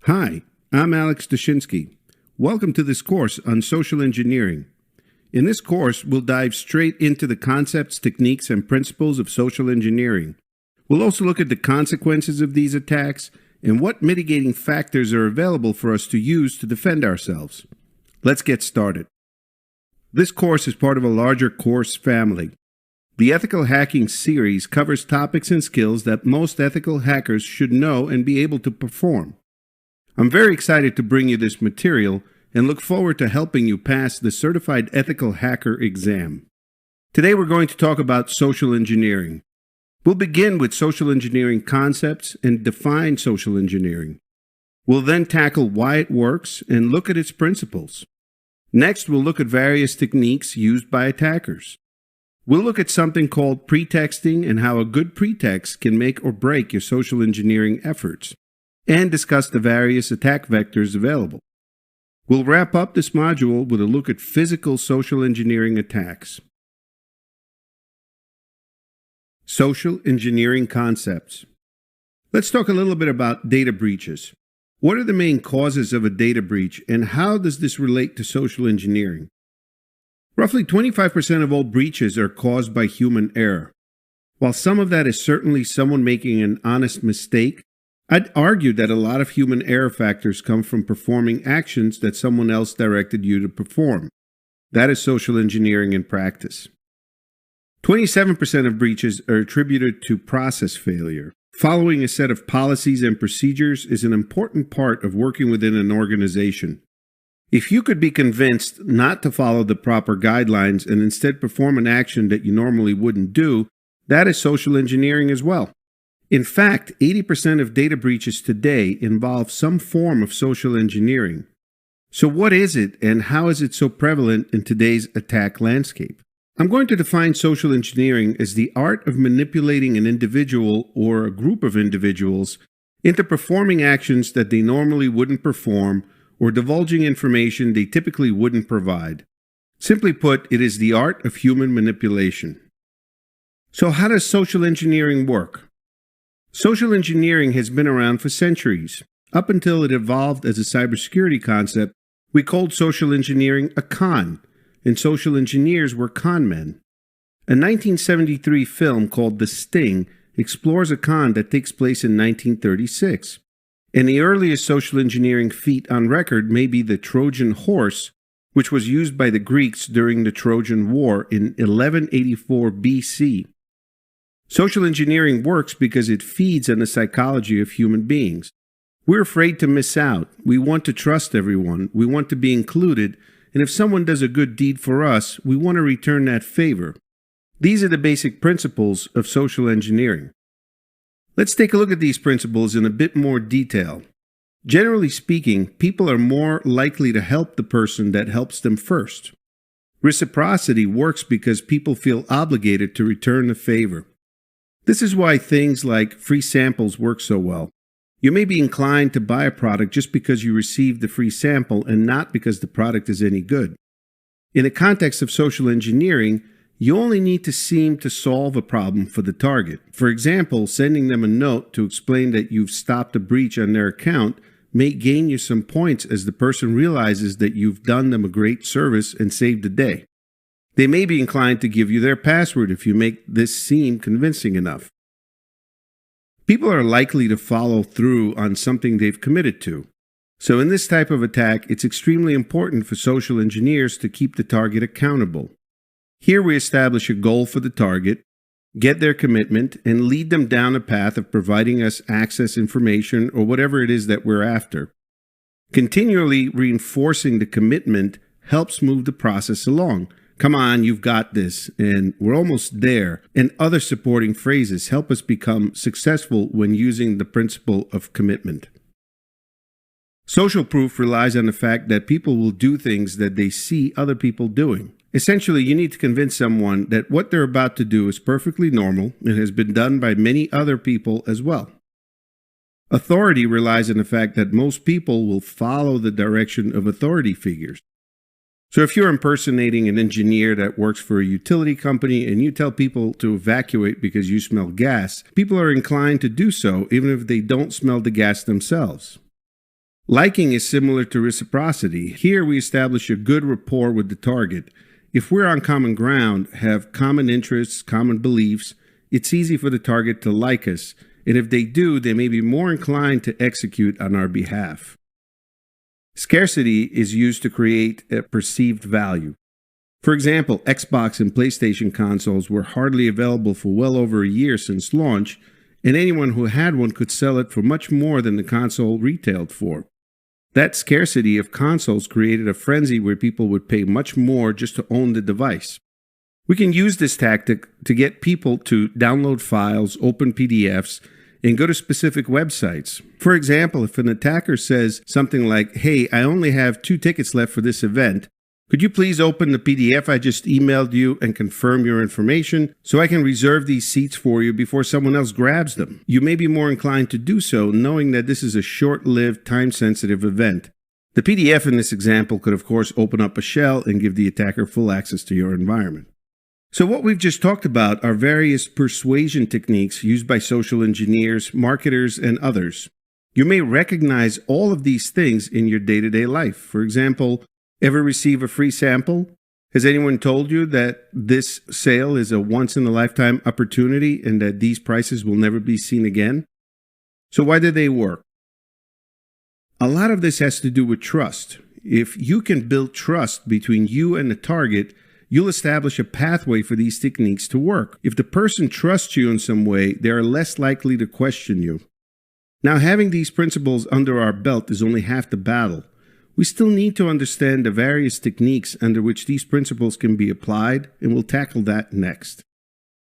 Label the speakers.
Speaker 1: Hi, I'm Alex Dushinsky. Welcome to this course on social engineering. In this course, we'll dive straight into the concepts, techniques, and principles of social engineering. We'll also look at the consequences of these attacks and what mitigating factors are available for us to use to defend ourselves. Let's get started. This course is part of a larger course family. The Ethical Hacking series covers topics and skills that most ethical hackers should know and be able to perform. I'm very excited to bring you this material and look forward to helping you pass the Certified Ethical Hacker exam. Today we're going to talk about social engineering. We'll begin with social engineering concepts and define social engineering. We'll then tackle why it works and look at its principles. Next, we'll look at various techniques used by attackers. We'll look at something called pretexting and how a good pretext can make or break your social engineering efforts, and discuss the various attack vectors available. We'll wrap up this module with a look at physical social engineering attacks. Social engineering concepts. Let's talk a little bit about data breaches. What are the main causes of a data breach, and how does this relate to social engineering? Roughly 25% of all breaches are caused by human error. While some of that is certainly someone making an honest mistake, I'd argue that a lot of human error factors come from performing actions that someone else directed you to perform. That is social engineering in practice. 27% of breaches are attributed to process failure. Following a set of policies and procedures is an important part of working within an organization. If you could be convinced not to follow the proper guidelines and instead perform an action that you normally wouldn't do, that is social engineering as well. In fact, 80% of data breaches today involve some form of social engineering. So what is it, and how is it so prevalent in today's attack landscape? I'm going to define social engineering as the art of manipulating an individual or a group of individuals into performing actions that they normally wouldn't perform or divulging information they typically wouldn't provide. Simply put, it is the art of human manipulation. So how does social engineering work? Social engineering has been around for centuries. Up until it evolved as a cybersecurity concept, we called social engineering a con, and social engineers were con men. A 1973 film called The Sting explores a con that takes place in 1936. And the earliest social engineering feat on record may be the Trojan horse, which was used by the Greeks during the Trojan War in 1184 BC. Social engineering works because it feeds on the psychology of human beings. We're afraid to miss out. We want to trust everyone. We want to be included. And if someone does a good deed for us, we want to return that favor. These are the basic principles of social engineering. Let's take a look at these principles in a bit more detail. Generally speaking, people are more likely to help the person that helps them first. Reciprocity works because people feel obligated to return the favor. This is why things like free samples work so well. You may be inclined to buy a product just because you received the free sample and not because the product is any good. In the context of social engineering, you only need to seem to solve a problem for the target. For example, sending them a note to explain that you've stopped a breach on their account may gain you some points as the person realizes that you've done them a great service and saved the day. They may be inclined to give you their password if you make this seem convincing enough. People are likely to follow through on something they've committed to. So in this type of attack, it's extremely important for social engineers to keep the target accountable. Here we establish a goal for the target, get their commitment, and lead them down a path of providing us access information or whatever it is that we're after. Continually reinforcing the commitment helps move the process along. Come on, you've got this, and we're almost there, and other supporting phrases help us become successful when using the principle of commitment. Social proof relies on the fact that people will do things that they see other people doing. Essentially, you need to convince someone that what they're about to do is perfectly normal and has been done by many other people as well. Authority relies on the fact that most people will follow the direction of authority figures. So if you're impersonating an engineer that works for a utility company and you tell people to evacuate because you smell gas, people are inclined to do so even if they don't smell the gas themselves. Liking is similar to reciprocity. Here we establish a good rapport with the target. If we're on common ground, have common interests, common beliefs, it's easy for the target to like us, and if they do, they may be more inclined to execute on our behalf. Scarcity is used to create a perceived value. For example, Xbox and PlayStation consoles were hardly available for well over a year since launch, and anyone who had one could sell it for much more than the console retailed for. That scarcity of consoles created a frenzy where people would pay much more just to own the device. We can use this tactic to get people to download files, open PDFs, and go to specific websites. For example, if an attacker says something like, "Hey, I only have 2 tickets left for this event. Could you please open the PDF I just emailed you and confirm your information so I can reserve these seats for you before someone else grabs them?" You may be more inclined to do so knowing that this is a short-lived, time-sensitive event. The PDF in this example could of course open up a shell and give the attacker full access to your environment. So what we've just talked about are various persuasion techniques used by social engineers, marketers, and others. You may recognize all of these things in your day-to-day life. For example, ever receive a free sample? Has anyone told you that this sale is a once-in-a-lifetime opportunity and that these prices will never be seen again? So why do they work? A lot of this has to do with trust. If you can build trust between you and the target, you'll establish a pathway for these techniques to work. If the person trusts you in some way, they are less likely to question you. Now, having these principles under our belt is only half the battle. We still need to understand the various techniques under which these principles can be applied, and we'll tackle that next.